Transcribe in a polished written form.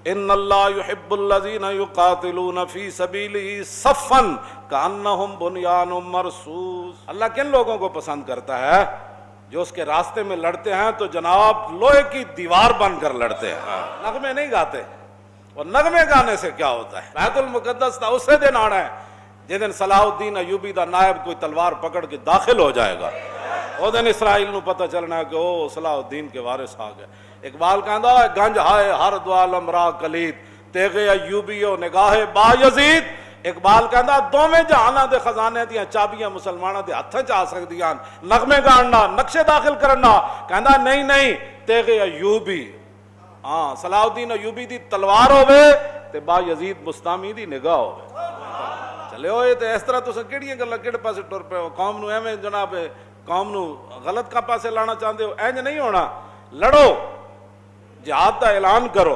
इन्नल्लाह युहिब्बुल्लज़ीना युक़ातिलूना फ़ी सबीलिही सफ़्फ़न कअन्नहुम बुनियानुम मरसूस। अल्लाह किन लोगों को पसंद करता है? जो उसके रास्ते में लड़ते हैं तो जनाब लोहे की दीवार बनकर लड़ते हैं, नगमे नहीं गाते। और नगमे गाने से क्या होता है? बैतुल मुक़द्दस दा उसे दिन आना है जिस दिन सलाहुद्दीन अयूबी दा नायब कोई तलवार पकड़ के दाखिल हो जाएगा। उस दिन इसराइल नूं पता चलना है कि ओ सलाहुद्दीन के वारिस आ गए। इकबाल कहंदा गंज हाय हर द्वालम रा कलीद तेगे अयूबीओ निगाहे बायजीद। इकबाल कहंदा दोवें जहानां दे खजाने दियां चाबियां मुसलमानां दे हत्थां च आ सकदियां, नगमे गाणना नक्शे दाखिल करना। कहंदा नहीं नहीं तेगे अयूबी, हाँ सलाहुद्दीन अयूबी दी तलवार होवे ते बायजीद बुस्तामी दी निगाह होवे। चले होए तो इस तरह तुसीं किहड़ियां गल्लां किहड़े पासे टुर पे हो? कौम नूं एवें जनाब कौम नूं गलत का पासे लाना चाहते हो? इंज नहीं होना। लड़ो, जिहाद का ऐलान करो।